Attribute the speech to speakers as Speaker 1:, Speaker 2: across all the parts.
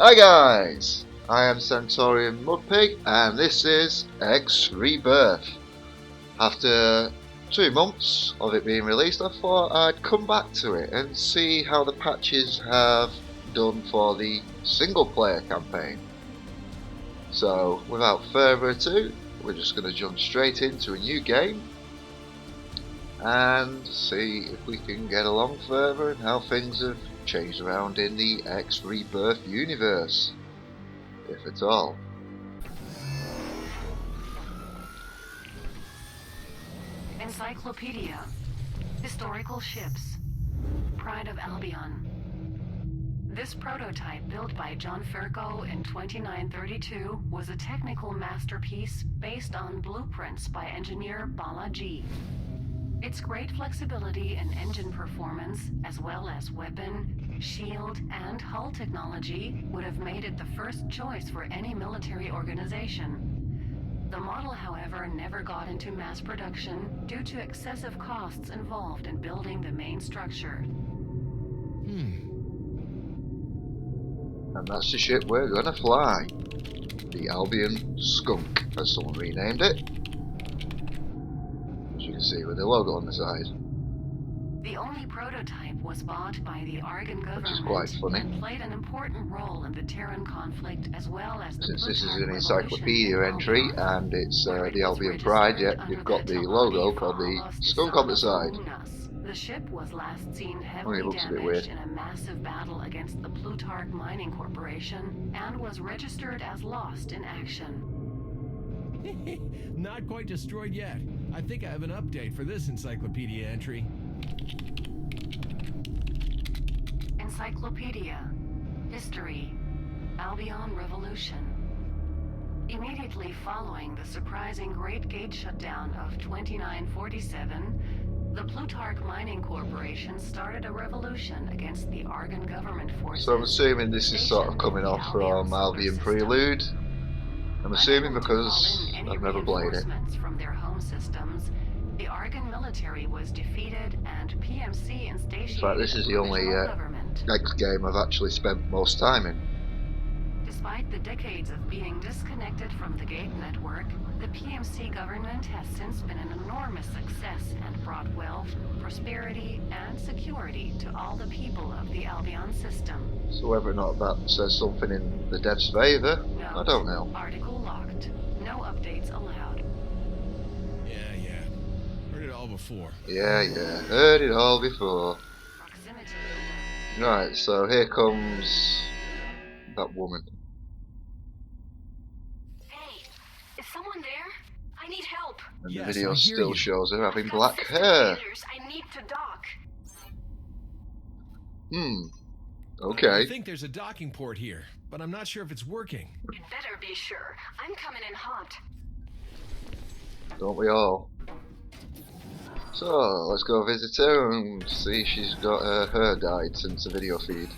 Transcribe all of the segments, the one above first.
Speaker 1: Hi guys, I am Centaurian Mudpig and this is X Rebirth. After 2 months of it being released, I thought I'd come back to it and see how the patches have done for the single player campaign. So without further ado, we're just going to jump straight into a new game and see if we can get along further and how things have changed around in the X Rebirth universe, if at all.
Speaker 2: Encyclopedia. Historical ships. Pride of Albion. This prototype, built by John Ferko in 2932, was a technical masterpiece based on blueprints by engineer Balaji. Its great flexibility in engine performance, as well as weapon, shield, and hull technology, would have made it the first choice for any military organization. The model, however, never got into mass production due to excessive costs involved in building the main structure.
Speaker 1: And that's the ship we're gonna fly. The Albion Skunk, as someone renamed it. As you can see with the logo on the side.
Speaker 2: The only prototype was bought by the Argon government,
Speaker 1: which is quite funny,
Speaker 2: and played an important role in the Terran conflict as well as the
Speaker 1: since this is
Speaker 2: Plutarch
Speaker 1: an encyclopedia entry
Speaker 2: Albion,
Speaker 1: and it's
Speaker 2: where
Speaker 1: the
Speaker 2: was
Speaker 1: Albion Pride, yet
Speaker 2: registered
Speaker 1: you've
Speaker 2: under
Speaker 1: got the
Speaker 2: Catalani
Speaker 1: logo called the
Speaker 2: Valos
Speaker 1: skunk on the side.
Speaker 2: Unas. The ship was last seen
Speaker 1: Only
Speaker 2: heavily
Speaker 1: it looks a bit
Speaker 2: damaged
Speaker 1: weird.
Speaker 2: in a massive battle against the Plutarch Mining Corporation and was registered as lost in action.
Speaker 3: Not quite destroyed yet. I think I have an update for this encyclopedia entry.
Speaker 2: Encyclopedia. History. Albion Revolution. Immediately following the surprising Great Gate shutdown of 2947, the Plutarch Mining Corporation started a revolution against the Argon government forces.
Speaker 1: So I'm assuming this is sort of coming off from Albion Prelude. I'm assuming because I've never played it.
Speaker 2: From their home systems, the Argon military was defeated and PMC instantiated.
Speaker 1: In fact, this is the only X game I've actually spent most time in.
Speaker 2: Despite the decades of being disconnected from the Gate network, the PMC government has since been an enormous success and brought wealth, prosperity, and security to all the people of the Albion system.
Speaker 1: So whether or not that says something in the devs' favour, I don't know.
Speaker 2: Article locked. No updates allowed.
Speaker 3: Yeah. Heard it all before.
Speaker 1: Yeah, heard it all before.
Speaker 2: Proximity.
Speaker 1: Right, so here comes that woman.
Speaker 2: Hey, is someone there? I need help.
Speaker 1: And
Speaker 3: Yes,
Speaker 1: the video
Speaker 3: I hear
Speaker 1: still
Speaker 3: you.
Speaker 1: shows her having
Speaker 2: I've got
Speaker 1: black
Speaker 2: system
Speaker 1: hair.
Speaker 2: failures. I need to dock.
Speaker 3: I
Speaker 1: Okay.
Speaker 3: think there's a docking port here, but I'm not sure if it's working.
Speaker 2: You'd better be sure. I'm coming in hot.
Speaker 1: Don't we all? So, let's go visit her and see if she's got her hair dyed since the video feed.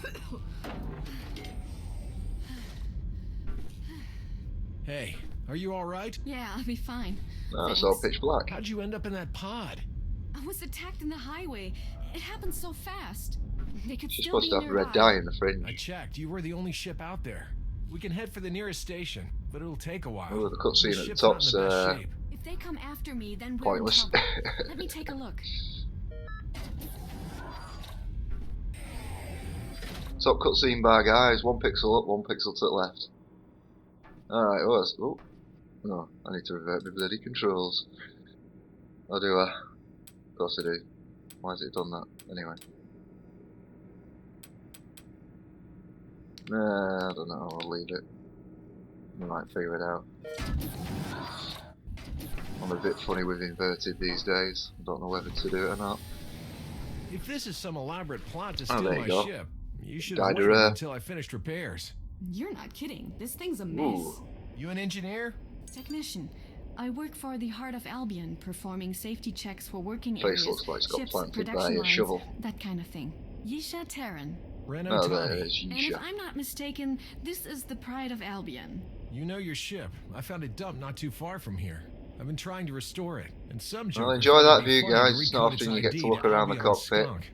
Speaker 3: Hey, are you alright?
Speaker 4: Yeah, I'll be fine.
Speaker 1: No, it's all
Speaker 4: Thanks.
Speaker 1: pitch black.
Speaker 3: How'd you end up in that pod?
Speaker 4: I was attacked in the highway. It happened so fast. They could
Speaker 1: She's
Speaker 4: still
Speaker 1: supposed
Speaker 4: be
Speaker 1: to have red
Speaker 4: nearby.
Speaker 1: dye in the
Speaker 3: I
Speaker 1: fringe.
Speaker 3: checked. You were the only ship out there. We can head for the nearest station, but it'll take a while.
Speaker 1: Oh, the cutscene at the
Speaker 3: ship's not in
Speaker 1: top's
Speaker 3: the best shape.
Speaker 4: If they come after me, then we're
Speaker 1: pointless.
Speaker 4: in trouble. Let me take a look.
Speaker 1: Top cutscene bar, guys. 1 pixel up, 1 pixel to the left. Alright, oh, no, I need to revert my bloody controls. Or do I? Of course I do. Why has it done that? Anyway. Nah, I don't know, I'll leave it. We might figure it out. I'm a bit funny with inverted these days. I don't know whether to do it or not.
Speaker 3: If this is some elaborate plot to
Speaker 1: Oh,
Speaker 3: steal
Speaker 1: there you
Speaker 3: my
Speaker 1: go.
Speaker 3: ship, you should
Speaker 1: Dyed
Speaker 3: have
Speaker 1: her
Speaker 3: waited
Speaker 1: hair.
Speaker 3: until I finished repairs.
Speaker 4: You're not kidding. This thing's a mess.
Speaker 1: Ooh.
Speaker 3: You an engineer?
Speaker 4: Technician. I work for the Heart of Albion, performing safety checks for working
Speaker 1: Face
Speaker 4: areas,
Speaker 1: looks like it's got
Speaker 4: ships,
Speaker 1: planted by
Speaker 4: production
Speaker 1: a
Speaker 4: lines,
Speaker 1: shovel.
Speaker 4: that kind of thing. Yisha Terran.
Speaker 3: Renault
Speaker 1: Oh, there
Speaker 3: Tommy.
Speaker 1: it is,
Speaker 4: And if
Speaker 1: Yisha.
Speaker 4: I'm not mistaken, this is the Pride of Albion.
Speaker 3: You know your ship. I found it dumped not too far from here. I've been trying to restore it, and some
Speaker 1: Well,
Speaker 3: jokers
Speaker 1: enjoy
Speaker 3: thought
Speaker 1: that
Speaker 3: it'd be
Speaker 1: view,
Speaker 3: funny
Speaker 1: guys.
Speaker 3: to
Speaker 1: It's not
Speaker 3: recode its
Speaker 1: often you get to
Speaker 3: ID
Speaker 1: look around the
Speaker 3: Albion
Speaker 1: cockpit.
Speaker 3: Skunk.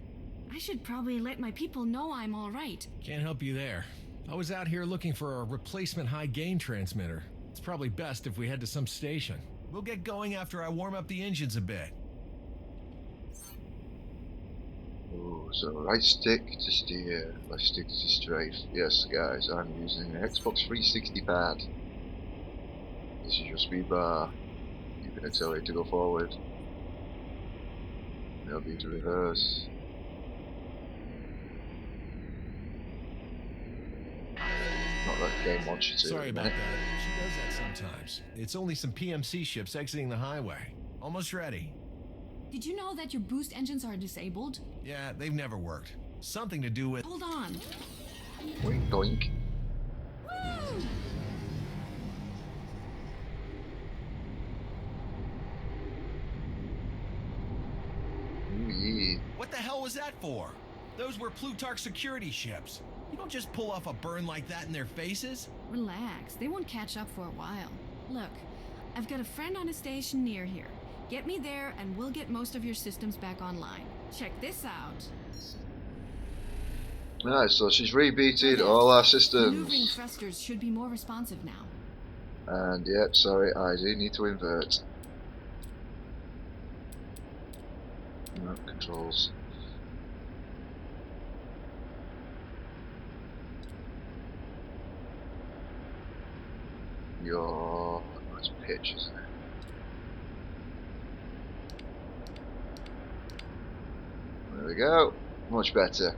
Speaker 4: I should probably let my people know I'm all right.
Speaker 3: Can't help you there. I was out here looking for a replacement high-gain transmitter. It's probably best if we head to some station. We'll get going after I warm up the engines a bit.
Speaker 1: Oh, so right stick to steer, left stick to strafe. Yes, guys, I'm using an Xbox 360 pad. This is your speed bar. You can accelerate to go forward. LB to reverse. Not that the game wants you to.
Speaker 3: Sorry about that. She does that sometimes. It's only some PMC ships exiting the highway. Almost ready.
Speaker 4: Did you know that your boost engines are disabled?
Speaker 3: Yeah, they've never worked. Something to do with...
Speaker 4: Hold on.
Speaker 1: Boink, boink.
Speaker 4: Woo!
Speaker 1: Ooh, yeah.
Speaker 3: What the hell was that for? Those were Plutarch security ships. You don't just pull off a burn like that in their faces.
Speaker 4: Relax, they won't catch up for a while. Look, I've got a friend on a station near here. Get me there and we'll get most of your systems back online. Check this out.
Speaker 1: Nice, so she's rebooted all our
Speaker 4: Maneuvering
Speaker 1: systems.
Speaker 4: thrusters should be more responsive now.
Speaker 1: And yep, sorry, I do need to invert. No, controls. Your... That's pitch, isn't it? There we go. Much better.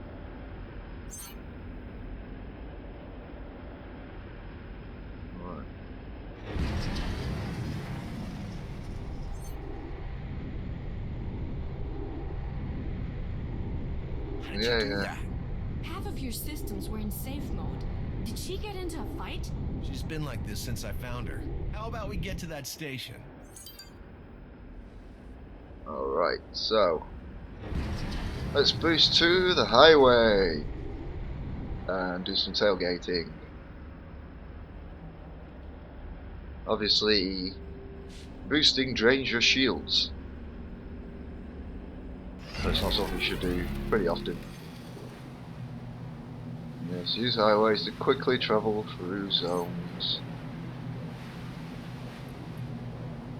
Speaker 1: Right.
Speaker 3: How did
Speaker 1: Yeah,
Speaker 3: you do
Speaker 1: yeah.
Speaker 3: that?
Speaker 4: Half of your systems were in safe mode. Did she get into a fight?
Speaker 3: She's been like this since I found her. How about we get to that station?
Speaker 1: Alright, so let's boost to the highway and do some tailgating. Obviously, boosting drains your shields. That's not something you should do pretty often. Yes, use highways to quickly travel through zones.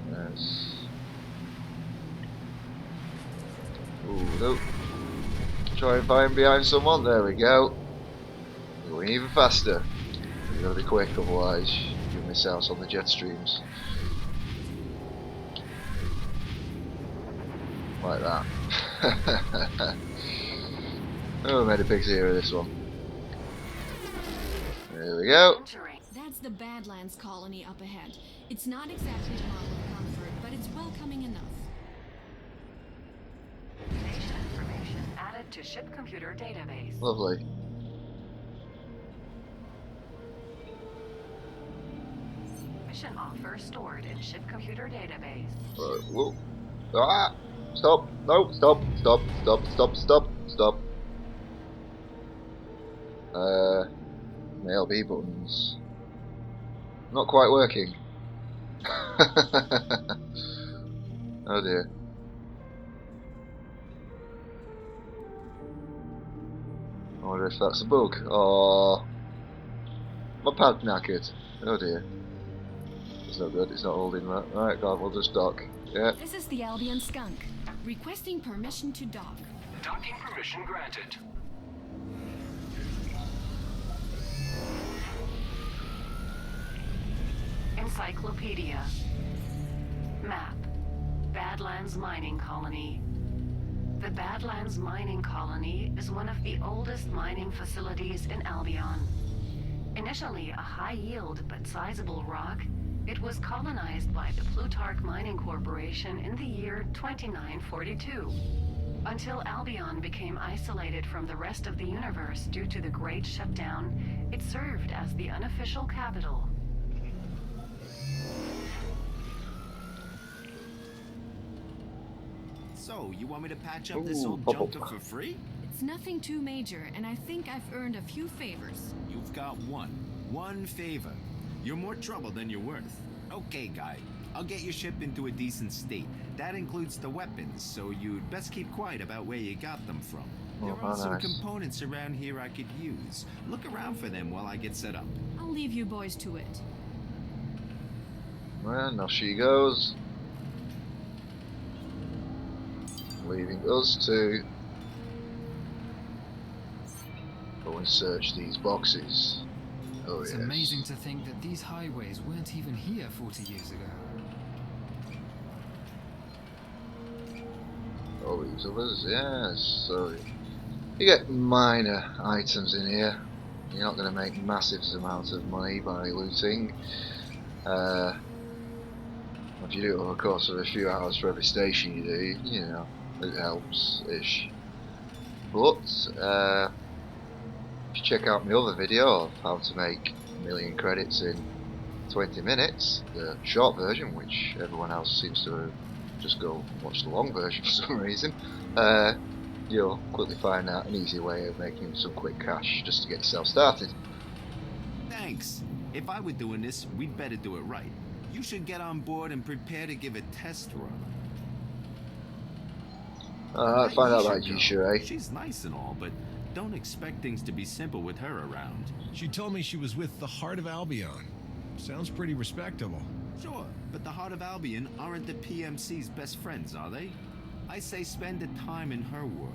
Speaker 1: Yes. Ooh, nope. Try and find behind someone. There we go. Going even faster. You gotta be quick, otherwise you'll miss out on the jet streams. Like that. Oh, made a big zero of this one. There we go.
Speaker 2: Entering.
Speaker 4: That's the Badlands colony up ahead. It's not exactly a model of comfort, but it's welcoming enough.
Speaker 2: Station information added to ship computer database.
Speaker 1: Lovely.
Speaker 2: Mission offer stored in ship computer database.
Speaker 1: Whoa. Ah! Stop! No! Stop! Stop! Stop! Stop! Stop! Stop! My LB buttons. Not quite working. Oh dear. I wonder if that's a bug. Oh, my pad knackered. Oh dear. It's not good. It's not holding that. Right, God, we'll just dock. Yeah.
Speaker 4: This is the Albion Skunk, requesting permission to dock.
Speaker 5: Docking permission granted.
Speaker 2: Encyclopedia. Map. Badlands Mining Colony. The Badlands Mining Colony is one of the oldest mining facilities in Albion. Initially a high-yield but sizable rock, it was colonized by the Plutarch Mining Corporation in the year 2942. Until Albion became isolated from the rest of the universe due to the Great Shutdown, it served as the unofficial capital.
Speaker 6: So, you want me to patch up this
Speaker 1: Ooh,
Speaker 6: old
Speaker 1: bubble.
Speaker 6: junker for free?
Speaker 4: It's nothing too major, and I think I've earned a few favors.
Speaker 6: You've got one favor. You're more trouble than you're worth. Okay, guy. I'll get your ship into a decent state. That includes the weapons, so you'd best keep quiet about where you got them from. There
Speaker 1: Oh,
Speaker 6: are
Speaker 1: how
Speaker 6: some
Speaker 1: nice.
Speaker 6: components around here I could use. Look around for them while I get set up.
Speaker 4: I'll leave you boys to it.
Speaker 1: And off she goes. Leaving us to go and search these boxes. Oh
Speaker 7: It's
Speaker 1: yes.
Speaker 7: amazing to think that these highways weren't even here 40 years ago.
Speaker 1: All these others, yes. So you get minor items in here. You're not going to make massive amounts of money by looting. If you do it over the course of a few hours for every station you do, you know, it helps-ish. But if you check out my other video of how to make 1,000,000 credits in 20 minutes, the short version, which everyone else seems to just go watch the long version for some reason, you'll quickly find out an easy way of making some quick cash just to get yourself started.
Speaker 6: Thanks. If I were doing this, we'd better do it right. You should get on board and prepare to give a test run.
Speaker 1: Find out about you, eh?
Speaker 6: She's nice and all, but don't expect things to be simple with her around.
Speaker 3: She told me she was with the Heart of Albion. Sounds pretty respectable.
Speaker 6: Sure, but the Heart of Albion aren't the PMC's best friends, are they? I say spend the time in her world.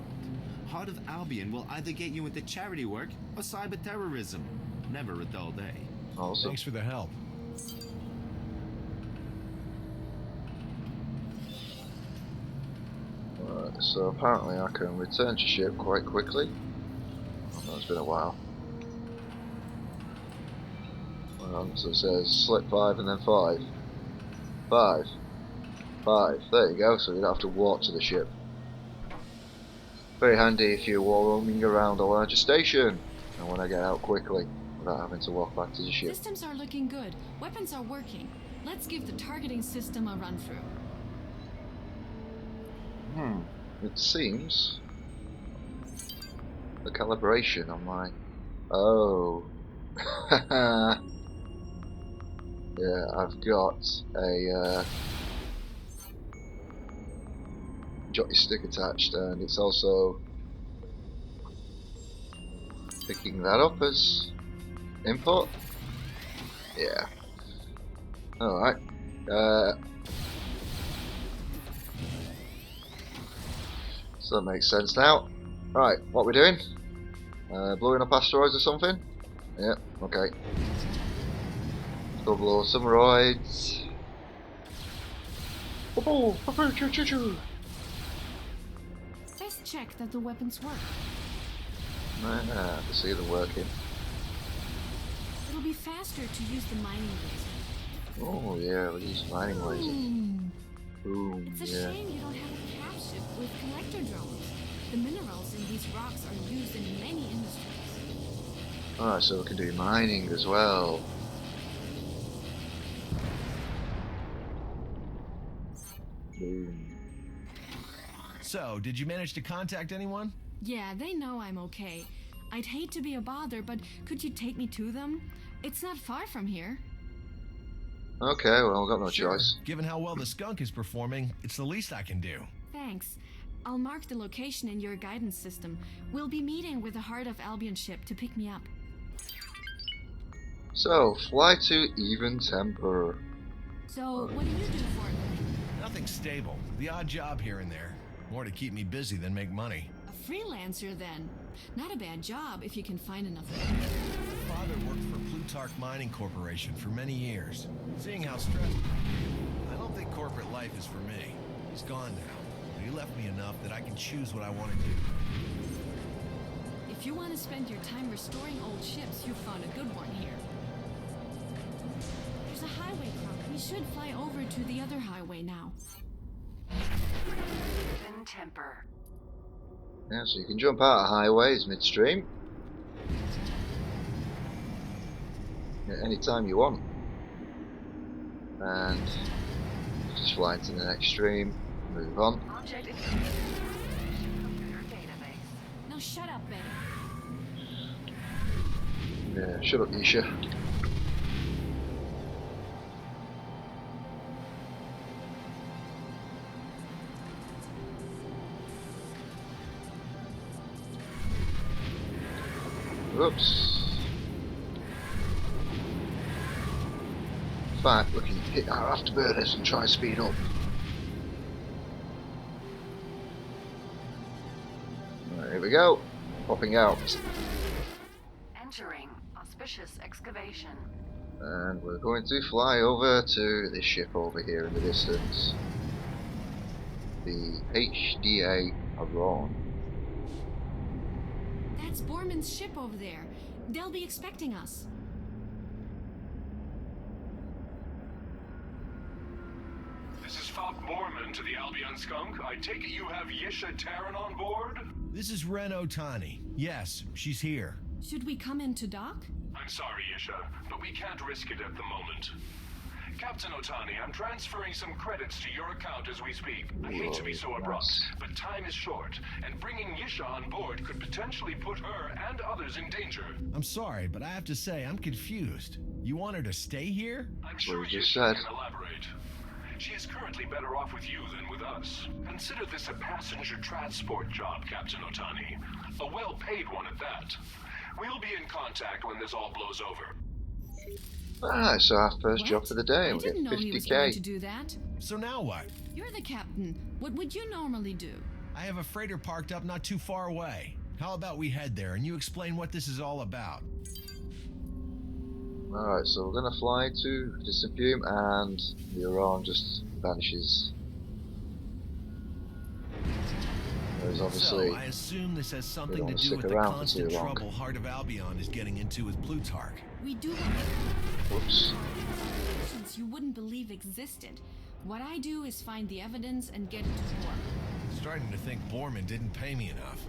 Speaker 6: Heart of Albion will either get you into charity work or cyber terrorism. Never a dull day.
Speaker 1: Awesome.
Speaker 3: Thanks for the help.
Speaker 1: Right, so apparently I can return to ship quite quickly. Oh, it's been a while. So it says slip 5 and then 5. 5. 5. There you go, so you don't have to walk to the ship. Very handy if you're roaming around a larger station and want to get out quickly without having to walk back to the ship.
Speaker 4: Systems are looking good. Weapons are working. Let's give the targeting system a run through.
Speaker 1: It seems the calibration on my... Oh. Yeah, I've got a joystick attached, and it's also picking that up as input. Yeah. Alright. So that makes sense now. Right, what we're doing? Blowing up asteroids or something? Yeah, okay. Go blow some roids.
Speaker 4: Let's check that the weapons work.
Speaker 1: I see them working.
Speaker 4: It'll be faster to use the mining laser.
Speaker 1: Oh yeah, we'll use mining laser. Boom,
Speaker 4: It's a
Speaker 1: yeah.
Speaker 4: shame you don't have a cap ship with collector drones. The minerals in these rocks are used in many industries.
Speaker 1: Alright, so we can do mining as well. Boom.
Speaker 3: So, did you manage to contact anyone?
Speaker 4: Yeah, they know I'm okay. I'd hate to be a bother, but could you take me to them? It's not far from here.
Speaker 1: Okay, well, I've got no
Speaker 3: Sure.
Speaker 1: choice.
Speaker 3: Given how well the skunk is performing, it's the least I can do.
Speaker 4: Thanks. I'll mark the location in your guidance system. We'll be meeting with the Heart of Albion ship to pick me up.
Speaker 1: So, fly to even temper.
Speaker 4: So, what do you do for a living?
Speaker 3: Nothing stable. The odd job here and there. More to keep me busy than make money.
Speaker 4: A freelancer, then. Not a bad job if you can find enough.
Speaker 3: My father worked for Plutarch Mining Corporation for many years. Seeing how stressed I don't think corporate life is for me. He's gone now, but he left me enough that I can choose what I want to do.
Speaker 4: If you want to spend your time restoring old ships, you've found a good one here. There's a highway crop. We should fly over to the other highway now.
Speaker 2: Even temper.
Speaker 1: Yeah, so you can jump out of highways midstream. Yeah, anytime you want. And just fly into the next stream, move on.
Speaker 2: Object information. Computer database.
Speaker 4: Now shut up, Betty.
Speaker 1: Yeah, shut up, Isha. Whoops. In fact, we can hit our afterburners and try and speed up. Right, here we go. Popping out.
Speaker 2: Entering auspicious excavation.
Speaker 1: And we're going to fly over to this ship over here in the distance. The HDA Aron.
Speaker 4: That's Borman's ship over there. They'll be expecting us.
Speaker 5: This is Falk Borman to the Albion Skunk. I take it you have Yisha Terran on board?
Speaker 3: This is Ren Otani. Yes, she's here.
Speaker 4: Should we come in to dock?
Speaker 5: I'm sorry, Yisha, but we can't risk it at the moment. Captain Otani, I'm transferring some credits to your account as we speak. I hate to be so abrupt, but time is short, and bringing Yisha on board could potentially put her and others in danger.
Speaker 3: I'm sorry, but I have to say, I'm confused. You want her to stay here?
Speaker 5: I'm sure
Speaker 1: What you
Speaker 5: Yisha
Speaker 1: just said.
Speaker 5: can elaborate. She is currently better off with you than with us. Consider this a passenger transport job, Captain Otani. A well-paid one at that. We'll be in contact when this all blows over.
Speaker 1: Alright, so our first
Speaker 4: What?
Speaker 1: job for the day.
Speaker 4: I
Speaker 1: We get
Speaker 4: didn't know he was going to
Speaker 1: 50k.
Speaker 4: do that.
Speaker 3: So now what?
Speaker 4: You're the captain. What would you normally do?
Speaker 3: I have a freighter parked up not too far away. How about we head there and you explain what this is all about?
Speaker 1: Alright, so we're gonna fly to distant fume and the Aron just vanishes. There's obviously
Speaker 3: So, I assume this has something
Speaker 1: don't
Speaker 3: to do
Speaker 1: stick
Speaker 3: with the
Speaker 1: around for
Speaker 3: constant
Speaker 1: too long.
Speaker 3: trouble Heart of Albion is getting into with Plutarch.
Speaker 4: We do have
Speaker 1: whoops.
Speaker 4: questions you wouldn't believe existed. What I do is find the evidence and get it to work.
Speaker 3: Starting to think Borman didn't pay me enough.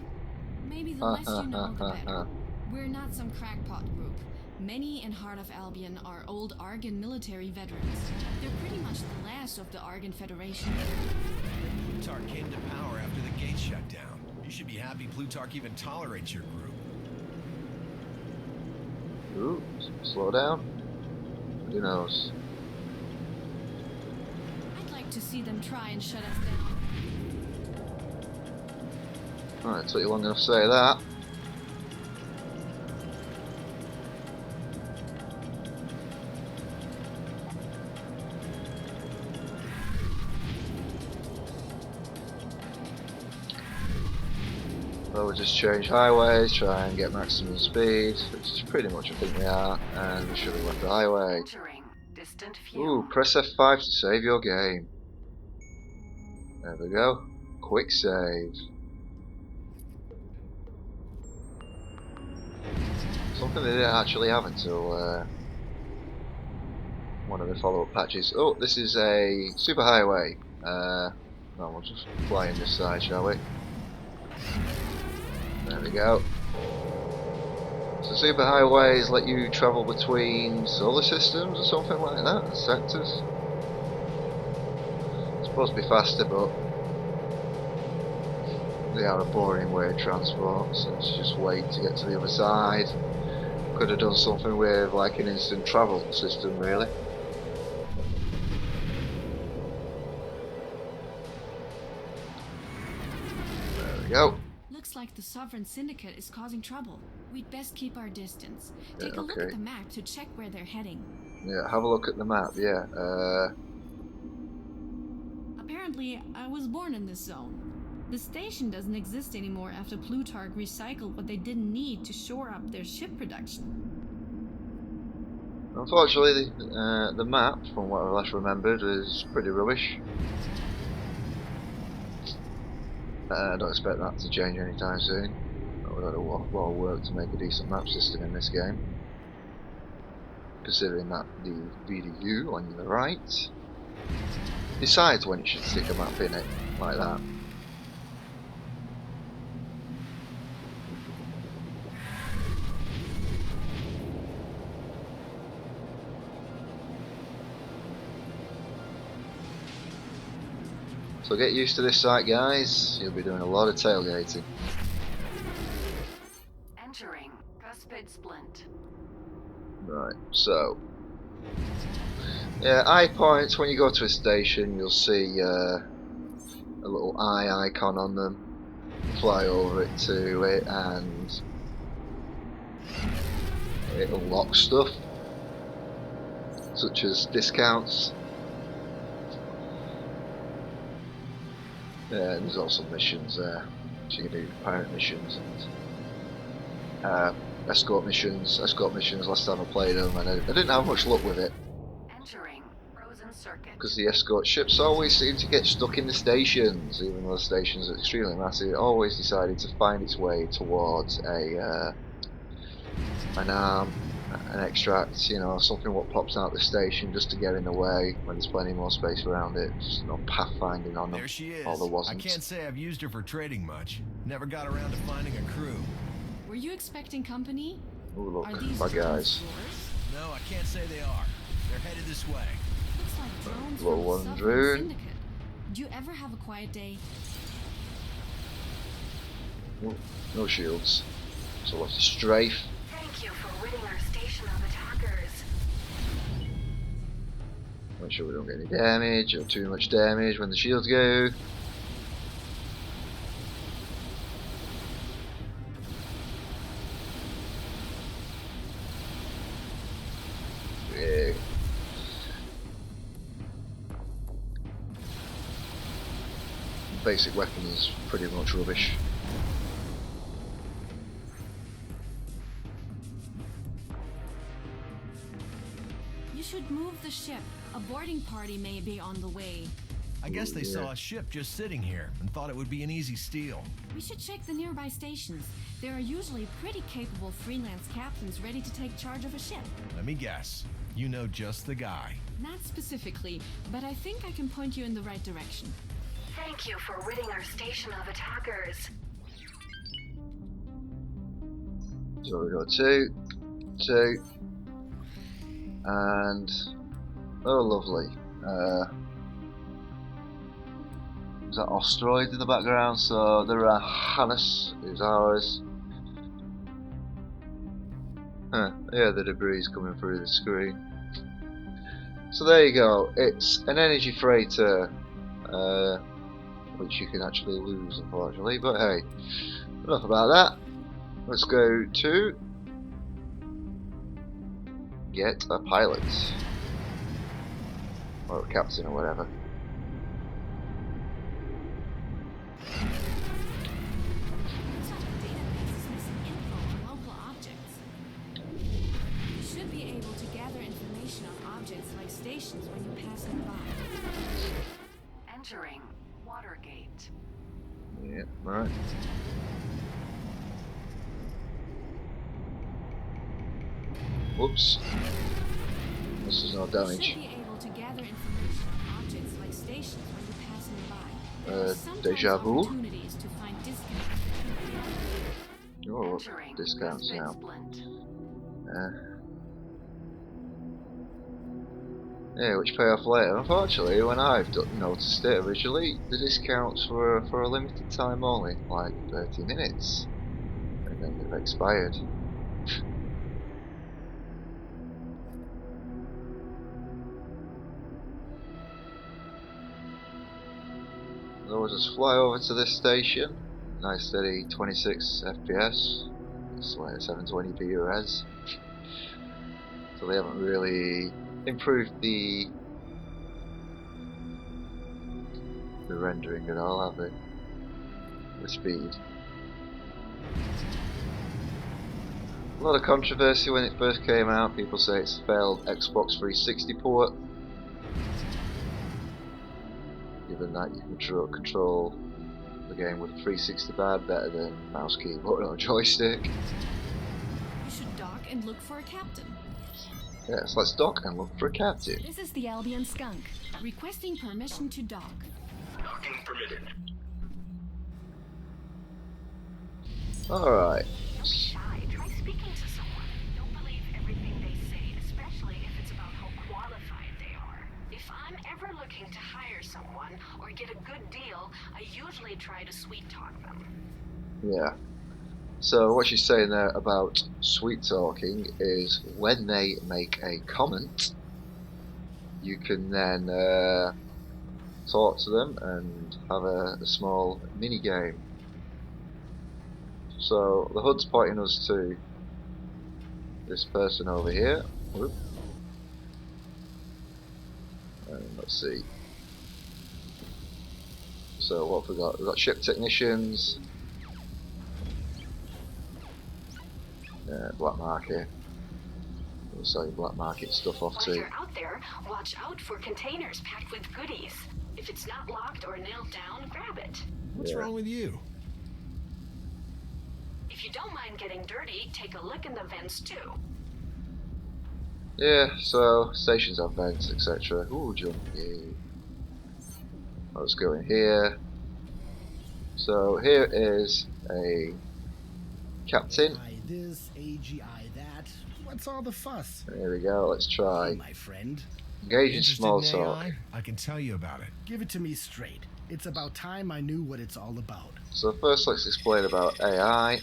Speaker 4: Maybe the less you know, the better. We're not some crackpot group. Many in Heart of Albion are old Argon military veterans. They're pretty much the last of the Argon Federation.
Speaker 3: Plutarch came to power after the gates shut down. You should be happy Plutarch even tolerates your group.
Speaker 1: Ooh, slow down. Who knows?
Speaker 4: I'd like to see them try and shut us down.
Speaker 1: Alright, took you long enough to say that. Well, we'll just change highways, try and get maximum speed, which is pretty much I think we are, and we should have left the highway.
Speaker 2: Entering distant fume.
Speaker 1: Ooh, press F5 to save your game. There we go. Quick save. Something they didn't actually have until one of the follow-up patches. Oh, this is a superhighway. No, we'll just fly in this side, shall we? There we go. So superhighways let you travel between solar systems or something like that, sectors. It's supposed to be faster, but they are a boring way of transport, so let's just wait to get to the other side. Could have done something with like an instant travel system, really. There we go.
Speaker 4: Looks like the Sovereign Syndicate is causing trouble. We'd best keep our distance.
Speaker 1: Yeah,
Speaker 4: Take a look
Speaker 1: okay.
Speaker 4: at the map to check where they're heading.
Speaker 1: Yeah, have a look at the map, yeah.
Speaker 4: Apparently, I was born in this zone. The station doesn't exist anymore after Plutarch recycled what they didn't need to shore up their ship production.
Speaker 1: Unfortunately, the map, from what I last remembered, is pretty rubbish. I don't expect that to change anytime soon. We've got a lot of work to make a decent map system in this game. Considering that the VDU on the right decides when it should stick a map in it, like that. So get used to this site, guys. You'll be doing a lot of tailgating.
Speaker 2: Entering Cuspid Splint.
Speaker 1: Right, so yeah, eye points when you go to a station, you'll see a little eye icon on them. Fly over it to it, and it unlocks stuff, such as discounts. Yeah, and there's also missions there. So you can do pirate missions and escort missions. Escort missions, last time I played them, and I didn't have much luck with it.
Speaker 2: Entering frozen circuit.
Speaker 1: Because the escort ships always seem to get stuck in the stations, even though the stations are extremely massive. It always decided to find its way towards an arm, an extract, you know, something what pops out the station just to get in the way when there's plenty more space around it. Just no pathfinding on them.
Speaker 3: There she is.
Speaker 1: Or there
Speaker 3: I
Speaker 1: wasn't.
Speaker 3: can't say I've used her for trading much. Never got around to finding a crew.
Speaker 4: Were you expecting company?
Speaker 1: Ooh,
Speaker 4: Are
Speaker 1: look,
Speaker 4: these
Speaker 1: my
Speaker 4: drones
Speaker 1: guys.
Speaker 4: yours?
Speaker 3: No, I can't say they are. They're headed this way.
Speaker 4: Looks like drones
Speaker 1: Little
Speaker 4: from the
Speaker 1: one
Speaker 4: Southern
Speaker 1: drone.
Speaker 4: Syndicate. Do you ever have a quiet day?
Speaker 1: Ooh, no shields. So we'll have to strafe.
Speaker 2: Thank you for ridding our station of attackers.
Speaker 1: Make sure we don't get any damage or too much damage when the shields go. Yeah. Basic weapons pretty much rubbish.
Speaker 4: You should move the ship. A boarding party may be on the way.
Speaker 3: I guess they
Speaker 1: yeah.
Speaker 3: saw a ship just sitting here and thought it would be an easy steal.
Speaker 4: We should check the nearby stations. There are usually pretty capable freelance captains ready to take charge of a ship.
Speaker 3: Let me guess. You know just the guy.
Speaker 4: Not specifically, but I think I can point you in the right direction.
Speaker 2: Thank you for ridding our station of attackers.
Speaker 1: So we got two, and oh lovely. Is that asteroid in the background? So there are Hannes, who's ours. Huh, yeah, the debris is coming through the screen. So there you go. It's an energy freighter, which you can actually lose, unfortunately. But hey, enough about that. Let's go to get a pilot or a captain or whatever.
Speaker 4: Looks like the database is missing info on local objects. You should be able to gather information on objects like stations when you pass them by.
Speaker 2: Entering Watergate.
Speaker 1: Yeah, right. Whoops. This is no
Speaker 4: You
Speaker 1: damage.
Speaker 4: should be able to gather information on objects like stations when you pass them by. There are sometimes
Speaker 1: deja vu?
Speaker 4: opportunities to find discounts.
Speaker 1: Oh,
Speaker 2: Entering
Speaker 1: discounts
Speaker 2: Respite
Speaker 1: now.
Speaker 2: Splint.
Speaker 1: Yeah, which pay off later. Unfortunately, when I've noticed it originally, the discounts were for a limited time only, like 30 minutes, and then they've expired. So we'll just fly over to this station. Nice steady 26 FPS. It's like a 720p res. So they haven't really improved the rendering at all, have they? The speed. A lot of controversy when it first came out. People say it's a failed Xbox 360 port. Given that you can control the game with a 360 pad better than mouse, keyboard, or joystick.
Speaker 4: You should dock and look for a captain.
Speaker 1: Yes, let's dock and look for a captain.
Speaker 4: This is the Albion Skunk, requesting permission to dock.
Speaker 5: Docking permitted.
Speaker 1: Alright.
Speaker 2: Don't be shy. Try speaking to someone. Don't believe everything they say, especially if it's about how qualified they are. If I'm ever looking to hire someone or get a good deal, I usually try to sweet talk them.
Speaker 1: Yeah. So what she's saying there about sweet talking is when they make a comment, you can then talk to them and have a small mini game. So the HUD's pointing us to this person over here. Whoop. And let's see. So what have we got? We've got ship technicians. Black market. We'll sell you black market stuff off
Speaker 2: While
Speaker 1: too.
Speaker 2: you're out there, watch out for containers packed with goodies. If it's not locked or nailed down, grab it.
Speaker 3: What's wrong with you?
Speaker 2: If you don't mind getting dirty, take a look in the vents too.
Speaker 1: Yeah, so stations have vents, etc. Ooh, jump. Yeah. Let's go in here. So here is a captain.
Speaker 8: AGI this, AGI that. What's all the fuss?
Speaker 1: There we go. Let's
Speaker 8: Hey,
Speaker 1: try.
Speaker 8: my friend.
Speaker 1: Engage in
Speaker 3: Interested
Speaker 1: small
Speaker 3: in
Speaker 1: talk.
Speaker 3: AI? I can tell you about it.
Speaker 8: Give it to me straight. It's about time I knew what it's all about.
Speaker 1: So first, let's explain about AI.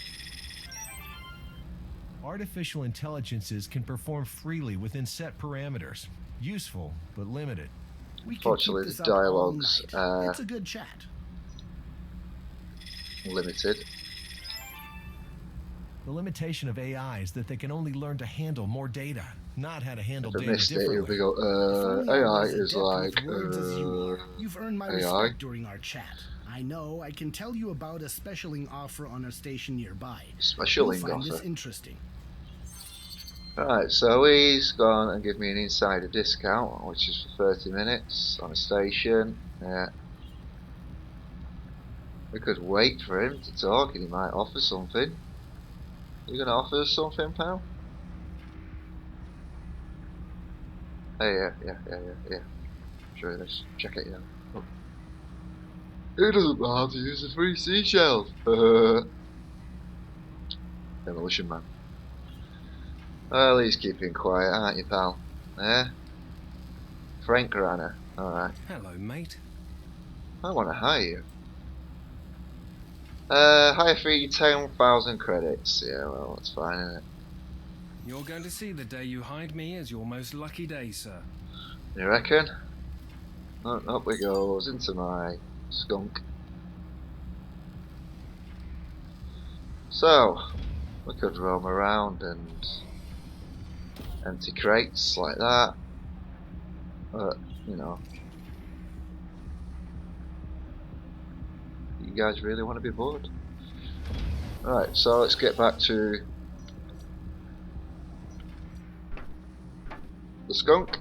Speaker 3: Artificial intelligences can perform freely within set parameters. Useful, but limited.
Speaker 8: We can
Speaker 1: Unfortunately,
Speaker 8: keep this
Speaker 1: the
Speaker 8: up all
Speaker 1: dialogues
Speaker 8: night.
Speaker 1: are
Speaker 8: It's a good chat.
Speaker 1: limited.
Speaker 3: The limitation of AI is that they can only learn to handle more data, not how to handle
Speaker 1: If I
Speaker 3: data
Speaker 1: missed it, here we
Speaker 3: differently.
Speaker 1: go.
Speaker 8: If only I
Speaker 1: AI
Speaker 8: was
Speaker 1: is
Speaker 8: adept
Speaker 1: like
Speaker 8: with words as you are. You've earned my
Speaker 1: AI.
Speaker 8: respect during our chat. I know I can tell you about a specialing offer on a station nearby.
Speaker 1: Specialing
Speaker 8: You'll find this
Speaker 1: offer.
Speaker 8: interesting.
Speaker 1: Right, so he's gone and give me an insider discount, which is for 30 minutes on a station. Yeah. We could wait for him to talk and he might offer something. You gonna offer us something, pal? Hey, yeah. Sure, let's check it out. Oh. Who doesn't know how to use a free seashell? Demolition man. Well, he's keeping quiet, aren't you, pal? Eh? Frank Ranner. Alright.
Speaker 7: Hello, mate.
Speaker 1: I want to hire you. Hire fee 10,000 credits. Yeah, well, that's fine, isn't it?
Speaker 7: You're going to see the day you hide me as your most lucky day, sir.
Speaker 1: You reckon? Oh, up we goes into my skunk. So, we could roam around and empty crates like that. But, you know. You guys really want to be bored? Right, so let's get back to the skunk.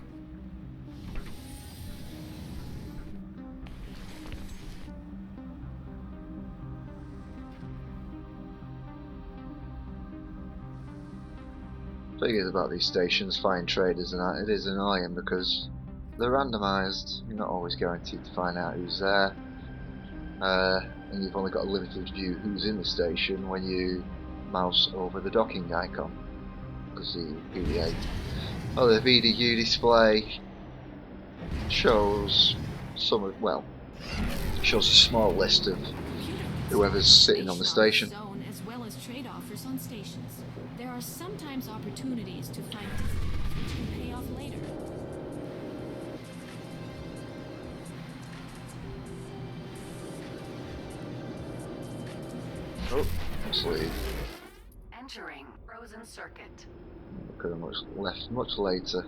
Speaker 1: Thing is about these stations, flying traders and that, it is annoying because they're randomised. You're not always guaranteed to find out who's there. And you've only got a limited view who's in the station when you mouse over the docking icon. Because the PDA, the VDU display shows shows a small list of whoever's sitting on the station.
Speaker 4: Zone as well as trade offers on stations. There are sometimes opportunities to find discounts which can pay off later.
Speaker 1: Oh, let's leave.
Speaker 2: Entering frozen circuit.
Speaker 1: Could have left much later.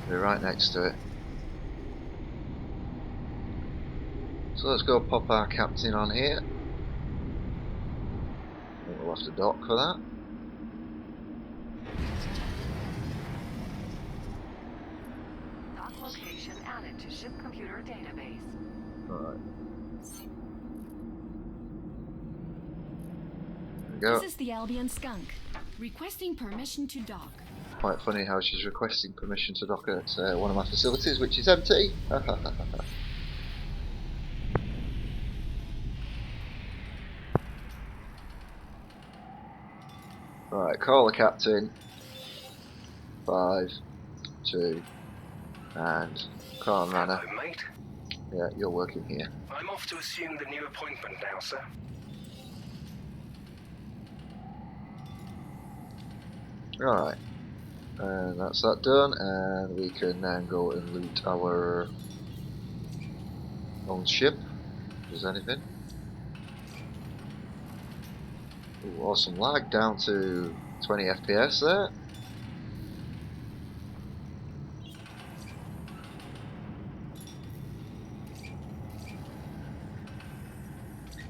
Speaker 1: We're right next to it. So let's go pop our captain on here. I think we'll have to dock for that.
Speaker 2: Dock location added to ship computer database.
Speaker 1: Alright. There we go.
Speaker 4: This is the Albion Skunk, requesting permission to dock.
Speaker 1: Quite funny how she's requesting permission to dock at one of my facilities, which is empty. Right, call the captain. 5, 2, and Carl Ranner.
Speaker 5: Hello, mate.
Speaker 1: Yeah, you're working here.
Speaker 5: I'm off to assume the new appointment now, sir.
Speaker 1: Alright. And that's that done, and we can then go and loot our own ship. If there's anything. Ooh, awesome lag down to 20 FPS there.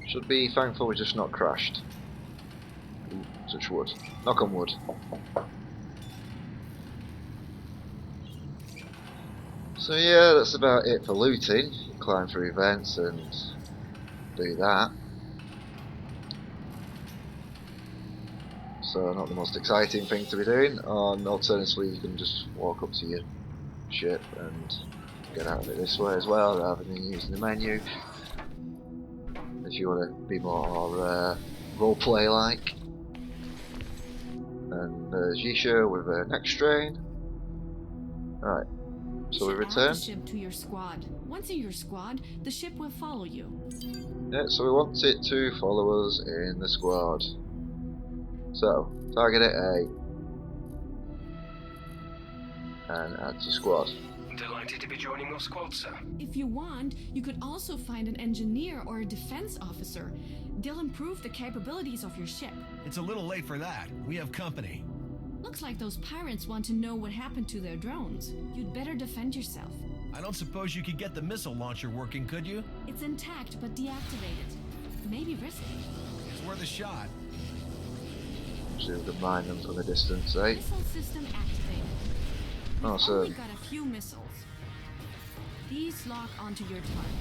Speaker 1: Should be thankful we just not crashed. Ooh, touch wood. Knock on wood. So yeah, that's about it for looting. Climb through events and do that. So not the most exciting thing to be doing. Alternatively, you can just walk up to your ship and get out of it this way as well, rather than using the menu. If you want to be more roleplay like. And there's Yisha with an X train. Alright, so we return.
Speaker 4: Add the ship to your squad. Once in your squad, the ship will follow you.
Speaker 1: Yeah, so we want it to follow us in the squad. So, target it A. And add to squad.
Speaker 7: Delighted to be joining your squad, sir.
Speaker 4: If you want, you could also find an engineer or a defense officer. They'll improve the capabilities of your ship.
Speaker 3: It's a little late for that. We have company.
Speaker 4: Looks like those pirates want to know what happened to their drones. You'd better defend yourself.
Speaker 3: I don't suppose you could get the missile launcher working, could you?
Speaker 4: It's intact but deactivated. Maybe risky.
Speaker 3: It's worth a shot.
Speaker 1: So we can mine them from a distance, eh?
Speaker 4: Missile system activated. We've
Speaker 1: Awesome.
Speaker 4: only got a few missiles. These lock onto your target.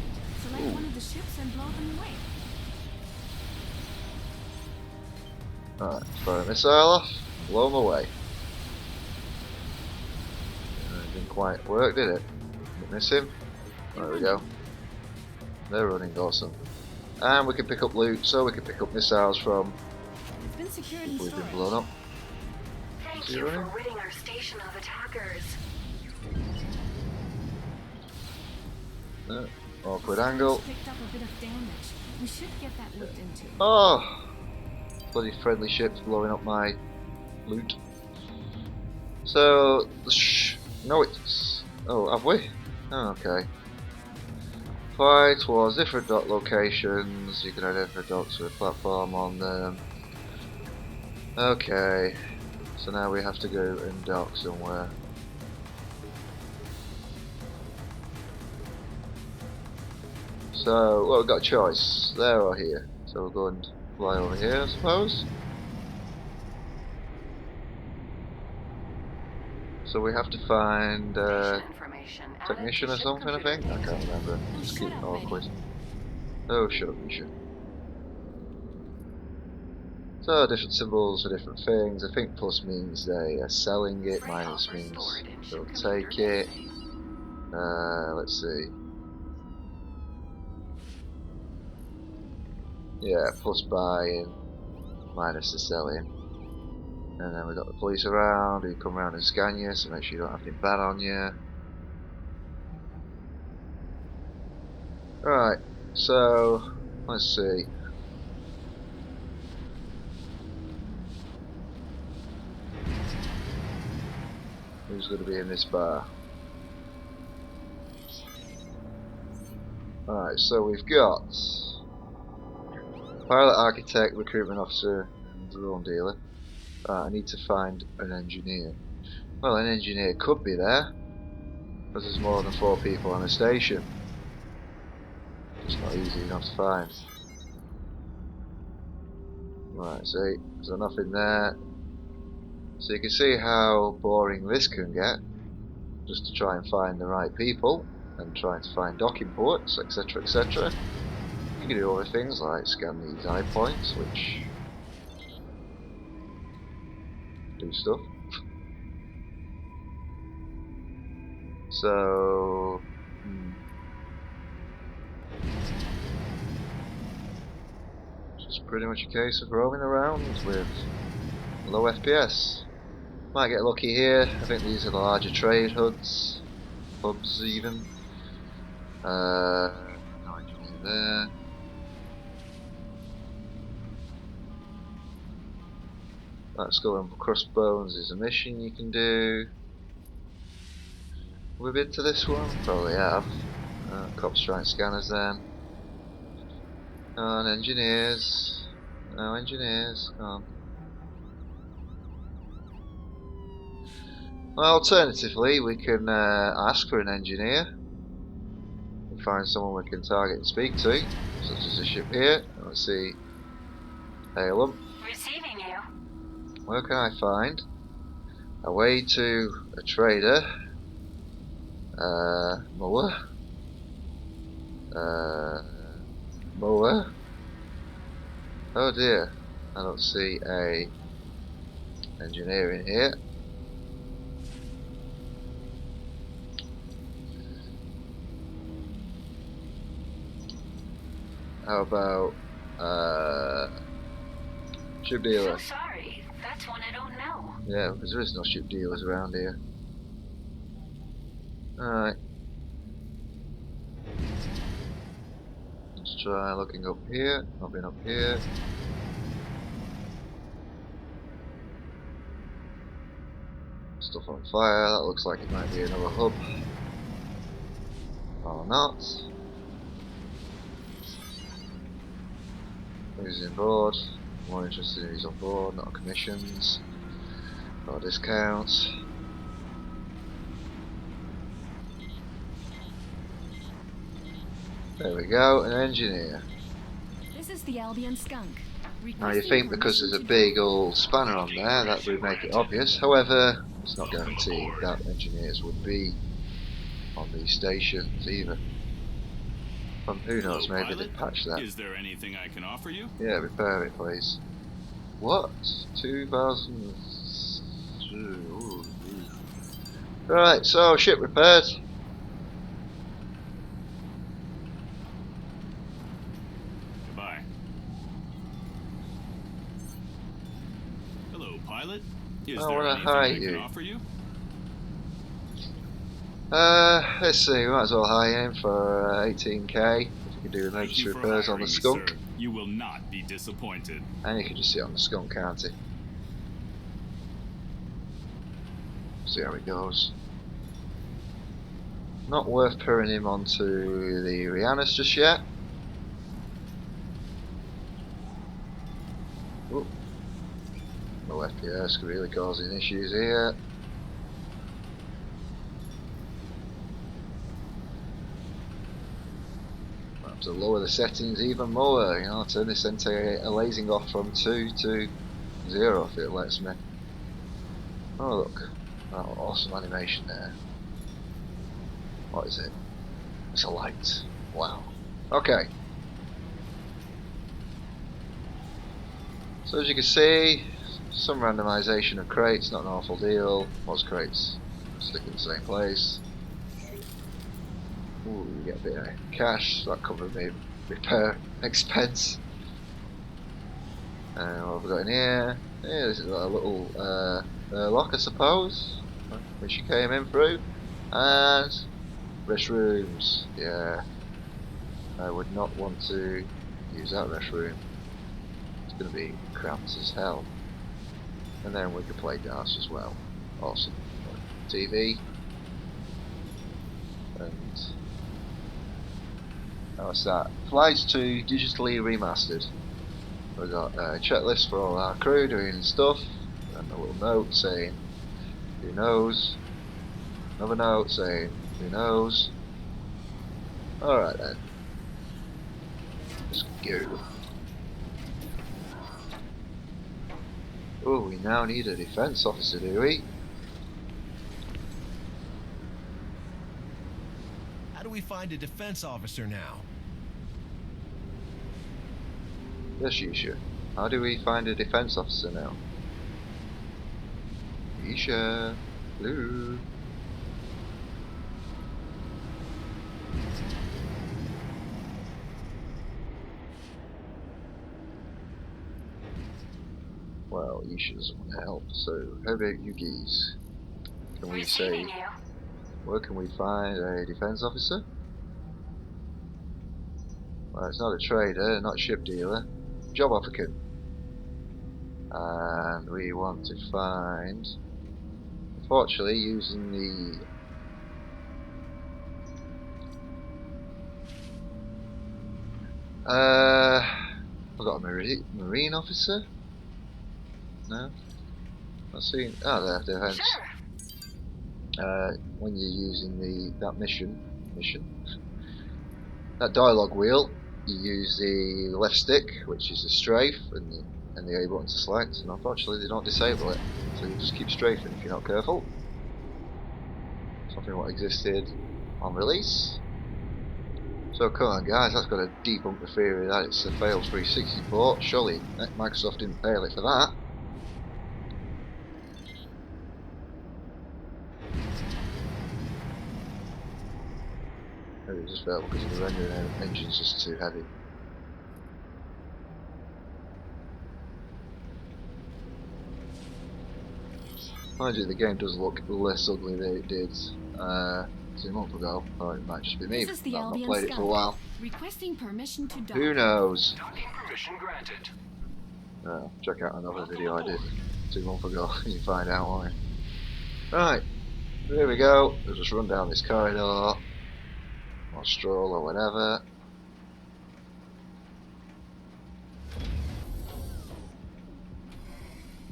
Speaker 4: Select one of the ships and blow them away.
Speaker 1: Alright, fire a missile off, blow them away. Didn't quite work, did it? Didn't miss him. There we go. They're running, awesome. And we can pick up loot, so we can pick up missiles from
Speaker 4: It's been secured in
Speaker 1: we've been
Speaker 4: storage.
Speaker 1: blown up.
Speaker 2: Thank
Speaker 1: See
Speaker 2: you
Speaker 1: running?
Speaker 2: for ridding our station of attackers.
Speaker 1: Awkward angle.
Speaker 4: Picked up a bit of damage. We should get that looked into.
Speaker 1: Oh! Bloody friendly ships blowing up my loot. So, no, it's. Oh, have we? Oh, okay. Fly towards different dock locations. You can identify docks with a platform on them. Okay. So now we have to go and dock somewhere. So, well, we've got a choice. There or here. So we'll go and fly over here, I suppose. So we have to find
Speaker 2: Station information added
Speaker 1: technician
Speaker 2: to
Speaker 1: or
Speaker 2: ship
Speaker 1: something, I think? I
Speaker 2: computer
Speaker 1: can't remember.
Speaker 4: Oh,
Speaker 1: Just
Speaker 4: shut
Speaker 1: keep
Speaker 4: up,
Speaker 1: awkward.
Speaker 4: lady.
Speaker 1: Oh, shut up, you should. So, different symbols for different things. I think plus means they are selling it,
Speaker 2: Freight
Speaker 1: minus
Speaker 2: offers
Speaker 1: means
Speaker 2: stored in
Speaker 1: they'll
Speaker 2: ship computer
Speaker 1: take it.
Speaker 2: database.
Speaker 1: Let's see. Yeah, plus buying, minus the selling. And then we've got the police around who come around and scan you, so make sure you don't have anything bad on you. Right, so let's see. Who's going to be in this bar? Alright, so we've got pilot, architect, recruitment officer, and drone dealer. I need to find an engineer. Well, an engineer could be there, because there's more than 4 people on a station. It's not easy enough to find. Right, see, there's nothing there. So you can see how boring this can get, just to try and find the right people, and trying to find docking ports, etc, etc. You can do other things like scan these eye points, which do stuff. So, it's just pretty much a case of roaming around with low FPS. Might get lucky here. I think these are the larger trade hubs even. No engineer there. Let's go and crossbones is a mission you can do. We've been to this one? Probably have. Cops trying scanners then. Come on, engineers. No engineers, come on. Well, alternatively, we can ask for an engineer. We find someone we can target and speak to, such as a ship here. Let's see. Hail 'em.
Speaker 2: Receiving you.
Speaker 1: Where can I find a way to a trader? Mower. Mower. Oh dear, I don't see a engineer in here. How about ship dealer?
Speaker 2: So sorry. That's one I don't know.
Speaker 1: Yeah, because there is no ship dealers around here. Alright. Let's try looking up here. Nothing up here. Stuff on fire. That looks like it might be another hub. Or not. Who's in board? More interested in who's on board, not commissions. No discounts. There we go, an engineer.
Speaker 4: This is the Albion Skunk.
Speaker 1: Now you think because there's a big old spanner on there that would make it obvious, however, it's not guaranteed that engineers would be on these stations either. Who knows, maybe they patch that.
Speaker 9: Is there anything I can offer you?
Speaker 1: Yeah, repair it please. What? 2000... Ooh. Right, so ship repaired.
Speaker 9: Goodbye. Hello, pilot. Is
Speaker 1: I
Speaker 9: there
Speaker 1: wanna
Speaker 9: anything
Speaker 1: hire
Speaker 9: I can
Speaker 1: you.
Speaker 9: offer you?
Speaker 1: Let's see, we might as well hire him for 18k. If you could do
Speaker 9: Thank
Speaker 1: emergency
Speaker 9: you for
Speaker 1: repairs on
Speaker 9: hiring
Speaker 1: the
Speaker 9: me,
Speaker 1: skunk.
Speaker 9: sir. You will not be disappointed.
Speaker 1: And you can just sit on the skunk, can't he? See how it goes. Not worth putting him onto the Rihanna's just yet. Ooh. No FPS really causing issues here. To lower the settings even more, you know, turn this anti-aliasing off from 2 to 0 if it lets me. Oh look, oh, awesome animation there. What is it? It's a light. Wow. Okay. So as you can see, some randomization of crates, not an awful deal. Most crates stick in the same place. Ooh, you get a bit of cash, so that covered my repair expense. And what have we got in here? Yeah, this is a little lock, I suppose, which you came in through. And restrooms. Yeah, I would not want to use that restroom. It's going to be cramped as hell. And then we could play darts as well. Awesome. TV. And what's that? Flights 2 digitally remastered. We've got a checklist for all our crew doing stuff, and a little note saying who knows. Another note saying who knows. Alright then. Let's go. Oh, we now need a defense officer, do we?
Speaker 3: How do we find a defense officer now?
Speaker 1: Yes, Yisha. How do we find a defense officer now? Yisha. Hello. Well, Yisha doesn't want to help, so how about you geese? Can we say,
Speaker 2: Receiving you.
Speaker 1: where can we find a defense officer? Well, it's not a trader, not a ship dealer. Job applicant. And we want to find, unfortunately, using the I've got a marine officer. No, not seeing. Oh, there, defense.
Speaker 2: Sure.
Speaker 1: when you're using that mission, that dialogue wheel, you use the left stick, which is the strafe, and the A button to select, and unfortunately they don't disable it, so you just keep strafing if you're not careful. Something what existed on release. So come on guys, that's got to debunk the theory that it's a failed 360 port. Surely Microsoft didn't fail it for that. Maybe it just failed because the rendering engine's just too heavy. Mind you, the game does look less ugly than it did 2 months ago, or it might just be me. I've not played it for a while.
Speaker 4: Requesting permission to dock.
Speaker 1: Who knows?
Speaker 5: Docking permission granted.
Speaker 1: Check out another video I did 2 months ago and you find out why. Right, here we go. We'll just run down this corridor, or stroll or whatever.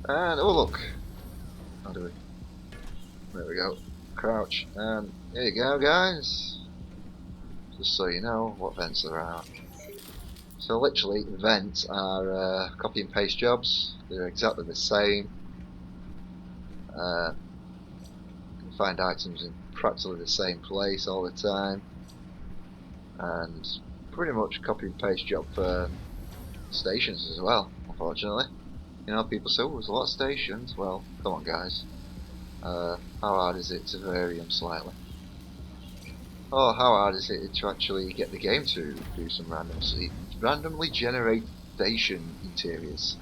Speaker 1: And oh look, how do we? There we go. Crouch, and here you go, guys. Just so you know what vents there are. So literally, vents are copy and paste jobs. They're exactly the same. You can find items in practically the same place all the time, and pretty much copy and paste job for stations as well. Unfortunately, you know, people say, "Oh, there's a lot of stations." Well, come on, guys. How hard is it to vary them slightly? Or how hard is it to actually get the game to do some randomly generate station interiors?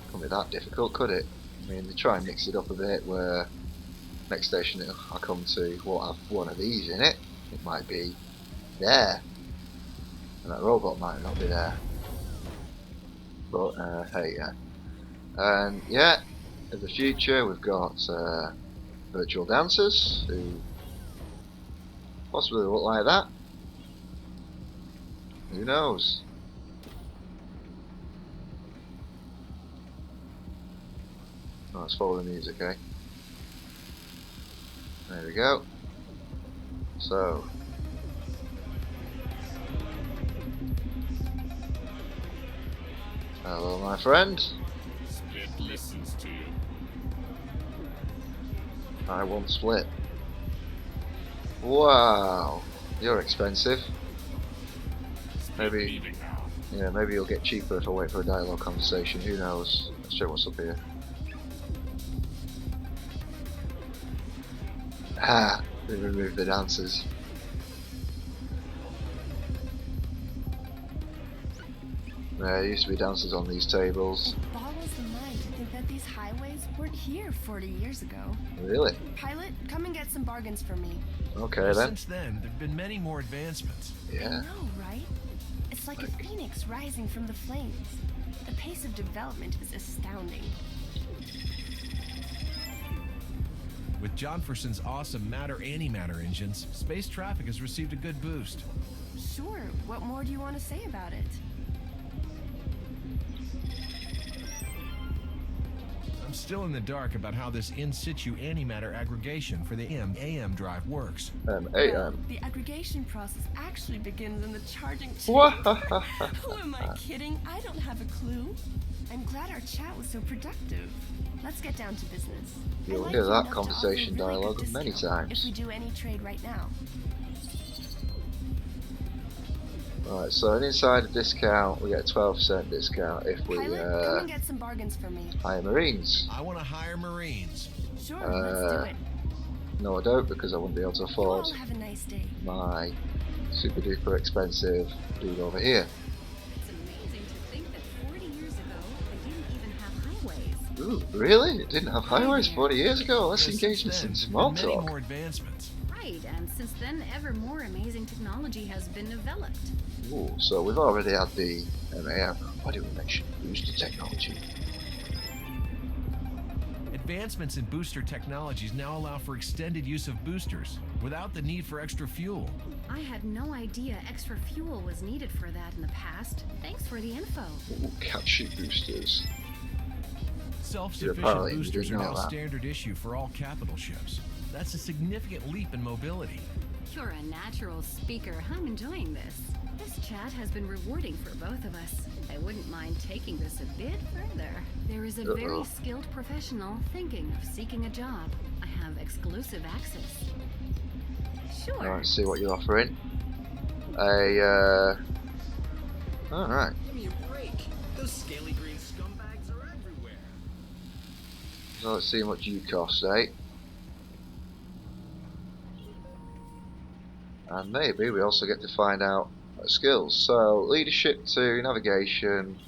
Speaker 1: Couldn't be that difficult, could it? I mean, they try and mix it up a bit where next station I come to won't have one of these in it. It might be there, and that robot might not be there. But hey, yeah. And yeah, in the future we've got virtual dancers who possibly look like that. Who knows? Oh, let's follow the music, eh? There we go. So, hello, my friend.
Speaker 9: Split listens to you.
Speaker 1: I won't split. Wow, you're expensive. Maybe, yeah, maybe you'll get cheaper if I wait for a dialogue conversation. Who knows? Let's check what's up here. Ah, they removed the dancers. There used to be dancers on these tables.
Speaker 10: It boggles the mind to think that these highways weren't here 40 years ago.
Speaker 1: Really?
Speaker 10: Pilot, come and get some bargains for me.
Speaker 1: Okay
Speaker 3: Well,
Speaker 1: then.
Speaker 3: Since then, there've been many more advancements.
Speaker 1: Yeah.
Speaker 10: I know, right? It's like a phoenix rising from the flames. The pace of development is astounding.
Speaker 3: With John Forson's awesome matter-antimatter engines, space traffic has received a good boost.
Speaker 10: Sure, what more do you want to say about it?
Speaker 3: I'm still in the dark about how this in-situ antimatter aggregation for the AM drive works.
Speaker 10: Well, the aggregation process actually begins in the charging
Speaker 1: What?
Speaker 10: Who am I kidding? I don't have a clue. I'm glad our chat was so productive. Let's get down to business.
Speaker 1: You'll
Speaker 10: I'd
Speaker 1: hear
Speaker 10: like
Speaker 1: that
Speaker 10: to offer
Speaker 1: conversation
Speaker 10: a really
Speaker 1: dialogue
Speaker 10: good
Speaker 1: many
Speaker 10: discount
Speaker 1: times.
Speaker 10: if we do any trade right now.
Speaker 1: Right, so an insider discount, we get a 12% discount if we
Speaker 10: Pilot, come and get some bargains for me.
Speaker 1: hire Marines.
Speaker 3: I want to hire Marines.
Speaker 10: Sure, let's do it.
Speaker 1: No, I don't, because I wouldn't be able to
Speaker 10: You
Speaker 1: afford
Speaker 10: all have a nice day.
Speaker 1: my super duper expensive dude over here.
Speaker 4: It's amazing to think that 40 years ago, they didn't even have highways.
Speaker 1: Ooh, really? It didn't have highways 40 years ago? Let's
Speaker 3: Because
Speaker 1: engage in
Speaker 3: since
Speaker 1: some
Speaker 3: then,
Speaker 1: small
Speaker 3: there've been
Speaker 1: talk.
Speaker 3: many more advancements.
Speaker 11: Right, and since then, ever more amazing technology has been developed.
Speaker 1: Ooh, so we've already had the MAM. Why did we mention booster technology?
Speaker 3: Advancements in booster technologies now allow for extended use of boosters without the need for extra fuel.
Speaker 11: I had no idea extra fuel was needed for that in the past. Thanks for the info.
Speaker 1: Ooh, catchy boosters.
Speaker 3: Self-sufficient
Speaker 1: apparently you
Speaker 3: boosters are
Speaker 1: didn't know
Speaker 3: now
Speaker 1: that.
Speaker 3: standard issue for all capital ships. That's a significant leap in mobility.
Speaker 11: You're a natural speaker. I'm enjoying this. This chat has been rewarding for both of us. I wouldn't mind taking this a bit further. There is a very skilled professional thinking of seeking a job. I have exclusive access. Sure.
Speaker 1: Alright, see what you're offering. Alright.
Speaker 12: Give me a break. Those scaly green scumbags are everywhere.
Speaker 1: So let's see how much you cost, eh? And maybe we also get to find out skills. So, leadership to navigation.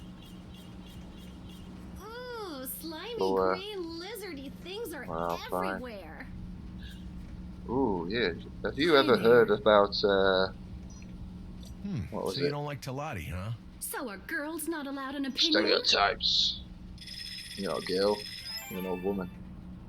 Speaker 11: Ooh, slimy
Speaker 1: Or,
Speaker 11: green lizardy things are
Speaker 1: well,
Speaker 11: everywhere.
Speaker 1: Ooh, yeah. Have you ever heard about, what was
Speaker 3: so
Speaker 1: it?
Speaker 3: you don't like Talati, huh?
Speaker 11: So are girls not allowed an opinion?
Speaker 1: Stereotypes. You're not a girl. You're an old woman.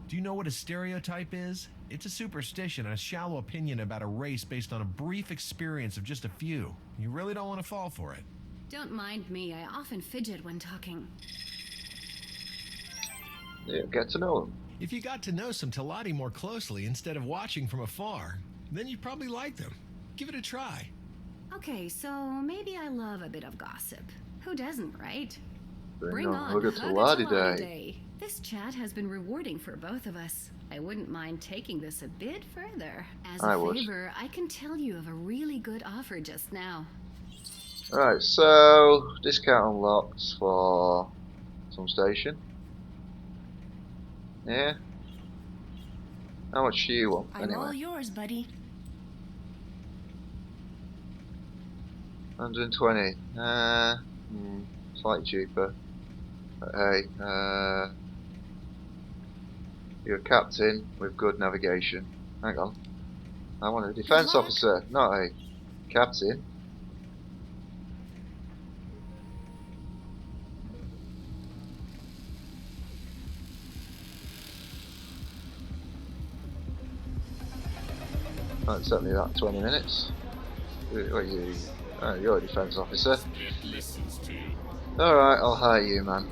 Speaker 3: Do you know what a stereotype is? It's a superstition and a shallow opinion about a race based on a brief experience of just a few. You really don't want to fall for it.
Speaker 11: Don't mind me, I often fidget when talking.
Speaker 1: Yeah, get to know them.
Speaker 3: If you got to know some Talati more closely instead of watching from afar, then you'd probably like them. Give it a try.
Speaker 11: Okay, so maybe I love a bit of gossip. Who doesn't, right?
Speaker 1: Bring on
Speaker 11: Hugga
Speaker 1: Talati
Speaker 11: Talati
Speaker 1: Day.
Speaker 11: This chat has been rewarding for both of us. I wouldn't mind taking this a bit further. As a favor, I can tell you of a really good offer just now.
Speaker 1: Alright, so discount unlocked for some station. Yeah. How much do you want?
Speaker 10: I'm all yours, buddy.
Speaker 1: 120. Slightly cheaper. But hey, you're a captain with good navigation. Hang on. I want a defense officer, not a captain. That took me about 20 minutes. What are you? Oh, you're a defense officer.
Speaker 9: It listens to you.
Speaker 1: Alright, I'll hire you, man.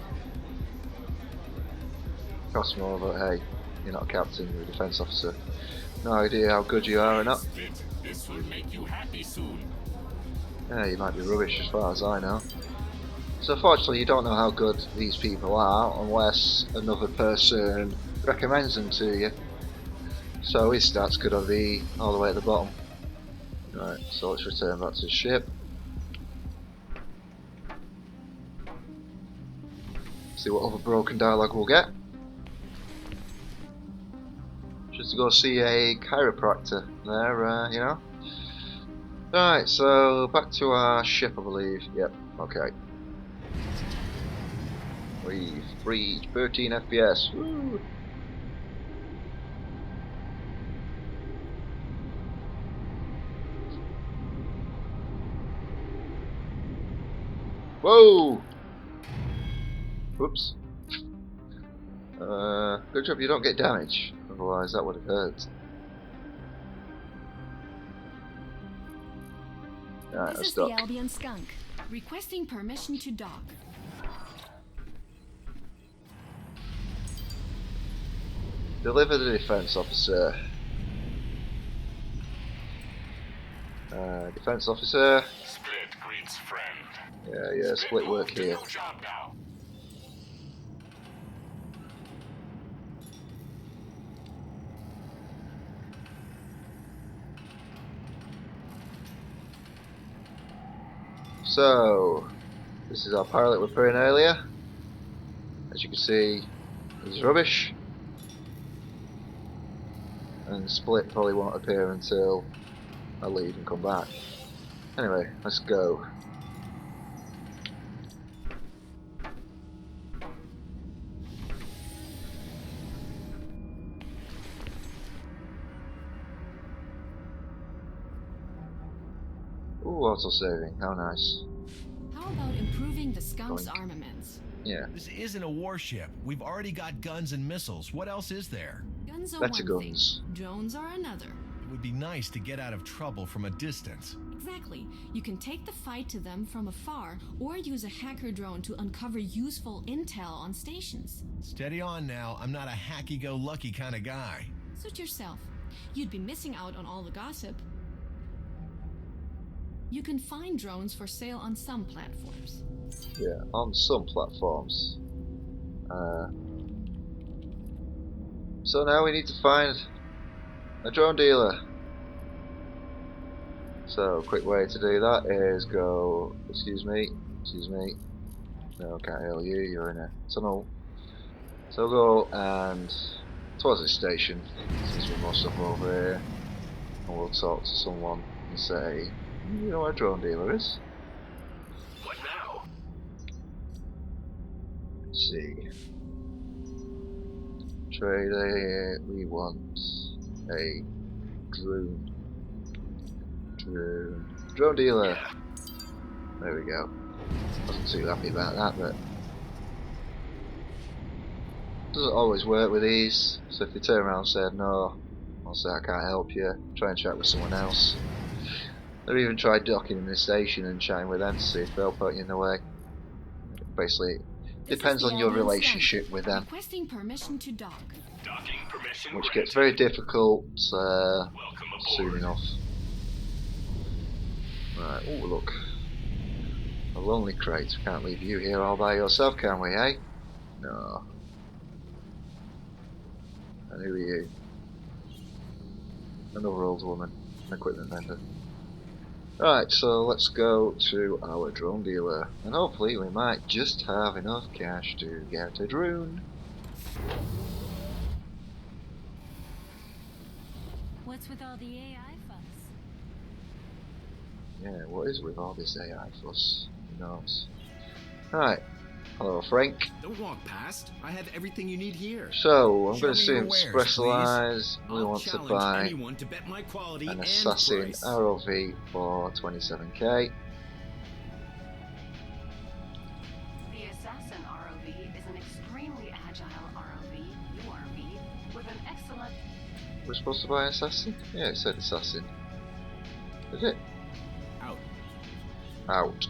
Speaker 1: Cost more, but hey, you're not a captain, you're a defense officer. No idea how good you are or not.
Speaker 9: This will make you happy soon.
Speaker 1: Yeah, you might be rubbish as far as I know. So unfortunately you don't know how good these people are unless another person recommends them to you. So his stats could be all the way at the bottom. Right, so let's return back to the ship. See what other broken dialogue we'll get. Just to go see a chiropractor there, you know. Right, so back to our ship, I believe. Yep, okay. We've reached 13 FPS. Woo. Whoa! Whoops. Good job you don't get damage, otherwise that would have hurt. Alright,
Speaker 4: This is the Albion Skunk, requesting permission to dock.
Speaker 1: Deliver the defense officer. Defense officer.
Speaker 9: Split greets friend.
Speaker 1: Yeah, split work here.
Speaker 9: Job now.
Speaker 1: So, this is our pilot we put in earlier. As you can see, he's rubbish. And Split probably won't appear until I leave and come back. Anyway, let's go. Ooh, auto-saving, how nice.
Speaker 4: How about improving the skunk's armaments?
Speaker 1: Yeah.
Speaker 3: This isn't a warship. We've already got guns and missiles. What else is there?
Speaker 4: Guns are
Speaker 1: Better
Speaker 4: one
Speaker 1: guns.
Speaker 4: thing. Drones are another.
Speaker 3: It would be nice to get out of trouble from a distance.
Speaker 4: Exactly. You can take the fight to them from afar, or use a hacker drone to uncover useful intel on stations.
Speaker 3: Steady on now, I'm not a happy-go-lucky kind of guy.
Speaker 4: Suit yourself. You'd be missing out on all the gossip. You can find drones for sale on some platforms.
Speaker 1: Yeah, on some platforms. So now we need to find a drone dealer. So, quick way to do that is go, excuse me, no, can't hear you, you're in a tunnel. So go and towards the station, since we're most up over here, and we'll talk to someone and say, you know where a drone dealer is?
Speaker 5: What now?
Speaker 1: Let's see. Trader, we want a drone dealer.
Speaker 5: Yeah.
Speaker 1: There we go. Wasn't too happy about that, but doesn't always work with these. So if they turn around and said no, I'll say I can't help you. Try and chat with someone else. Or even try docking in the station and chatting with them to see if they'll put you in the way. Basically, depends on your relationship with them.
Speaker 4: Requesting permission to dock.
Speaker 5: Docking permission
Speaker 1: Which
Speaker 5: granted.
Speaker 1: gets very difficult
Speaker 5: Welcome
Speaker 1: soon
Speaker 5: aboard.
Speaker 1: enough. Right, oh look. A lonely crate. Can't leave you here all by yourself, can we, eh? No. And who are you? Another old woman. An equipment vendor. Right, so let's go to our drone dealer. And hopefully we might just have enough cash to get a drone.
Speaker 11: What's with all the AI fuss?
Speaker 1: Yeah, what is with all this AI fuss? Who knows? Right. Hello, Frank.
Speaker 6: Don't walk past. I have everything you need here.
Speaker 1: So, I'm
Speaker 3: Show
Speaker 1: going to
Speaker 3: me
Speaker 1: see
Speaker 3: your
Speaker 1: him
Speaker 3: wares,
Speaker 1: specialise. We
Speaker 6: I'll
Speaker 1: want to
Speaker 6: challenge
Speaker 1: buy
Speaker 6: anyone to bet my quality
Speaker 1: an
Speaker 6: and
Speaker 1: assassin
Speaker 6: price.
Speaker 1: ROV for 27k.
Speaker 2: The Assassin ROV is an extremely agile ROV, URV, with an excellent...
Speaker 1: We're supposed to buy an assassin? Yeah, it said assassin. Is it?
Speaker 6: Out.
Speaker 1: Out.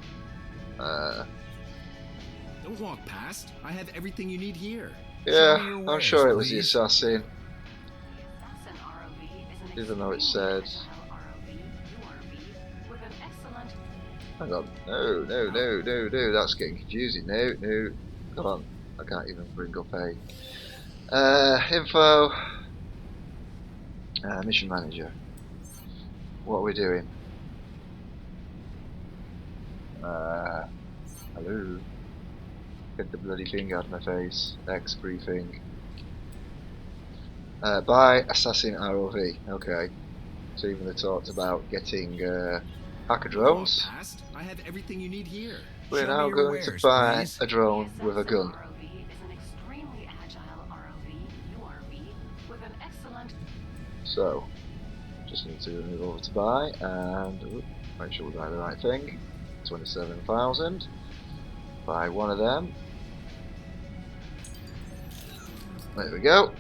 Speaker 6: Don't walk past. I have everything you need here.
Speaker 1: Yeah,
Speaker 3: Show me your
Speaker 1: I'm
Speaker 3: wares,
Speaker 1: sure it was the
Speaker 3: please.
Speaker 1: assassin.
Speaker 2: The Assassin ROV is an
Speaker 1: Even though it
Speaker 2: extremely
Speaker 1: said...
Speaker 2: agile ROV, URV, with an excellent...
Speaker 1: Hang on. No, that's getting confusing. No. Come on. I can't even bring up a... info... mission manager. What are we doing? Hello? Get the bloody thing out of my face. X briefing. Buy Assassin ROV. Okay. So even they talked about getting hacker drones.
Speaker 6: Don't walk past. I have everything you need here.
Speaker 1: We're
Speaker 3: Show me
Speaker 1: now
Speaker 3: your
Speaker 1: going to
Speaker 3: wares,
Speaker 1: buy
Speaker 3: please.
Speaker 1: a drone with a gun.
Speaker 2: The Assassin ROV is an extremely agile ROV, URV, with an excellent...
Speaker 1: So, just need to move over to buy and make sure we buy the right thing. 27,000. Buy one of them. There we go.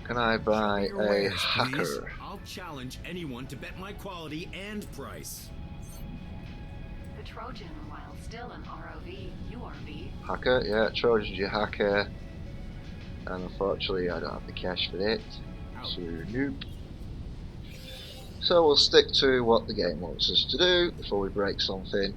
Speaker 1: Can I buy
Speaker 3: your
Speaker 1: a
Speaker 3: wares,
Speaker 1: hacker?
Speaker 3: please.
Speaker 6: I'll challenge anyone to bet my quality and price.
Speaker 2: The Trojan, while still an ROV, URV,
Speaker 1: Hacker, yeah, Trojan's your hacker. And unfortunately I don't have the cash for it. So nope. So we'll stick to what the game wants us to do before we break something.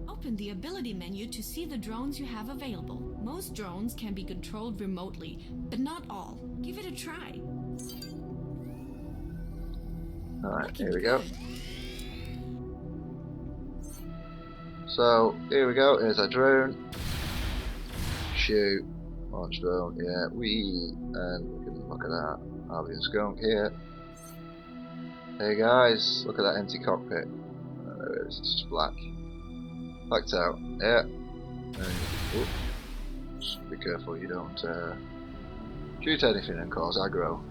Speaker 4: Open the ability menu to see the drones you have available. Most drones can be controlled remotely, but not all. Give it a try.
Speaker 1: Alright, here we go. So, here we go, here's our drone. Shoot. Launch drone, yeah, and we can look at that. Albion skunk here. Hey guys, look at that empty cockpit. There it is, it's just black. Blacked out, yeah. And, just be careful you don't shoot anything and cause aggro.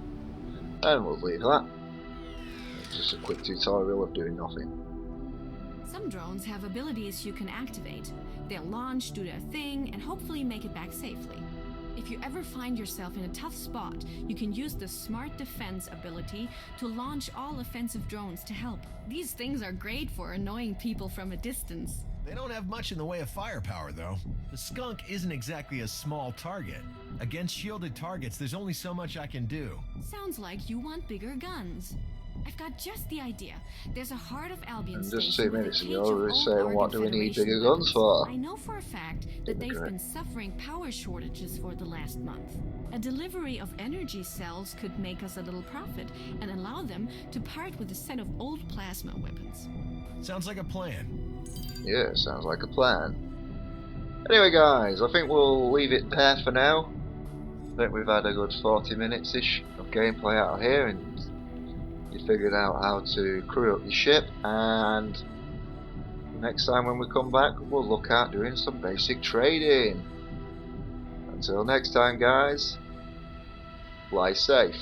Speaker 1: And we'll leave that. It's just a quick tutorial of doing nothing.
Speaker 4: Some drones have abilities you can activate. They'll launch, do their thing, and hopefully make it back safely. If you ever find yourself in a tough spot, you can use the Smart Defense ability to launch all offensive drones to help. These things are great for annoying people from a distance.
Speaker 3: They don't have much in the way of firepower, though. The skunk isn't exactly a small target. Against shielded targets, there's only so much I can do.
Speaker 4: Sounds like you want bigger guns. I've got just the idea. There's a Heart of Albion
Speaker 1: And just
Speaker 4: station
Speaker 1: 2 minutes
Speaker 4: with a
Speaker 1: ago,
Speaker 4: cage
Speaker 1: we were
Speaker 4: of old
Speaker 1: saying, what do we
Speaker 4: Arden
Speaker 1: need
Speaker 4: Federation
Speaker 1: bigger guns for?
Speaker 4: I know for a fact that they've been suffering power shortages for the last month. A delivery of energy cells could make us a little profit and allow them to part with a set of old plasma weapons.
Speaker 3: Sounds like a plan.
Speaker 1: Yeah, sounds like a plan. Anyway guys, I think we'll leave it there for now. I think we've had a good 40 minutes-ish of gameplay out here, and you figured out how to crew up your ship, and next time when we come back we'll look at doing some basic trading. Until next time guys, fly safe.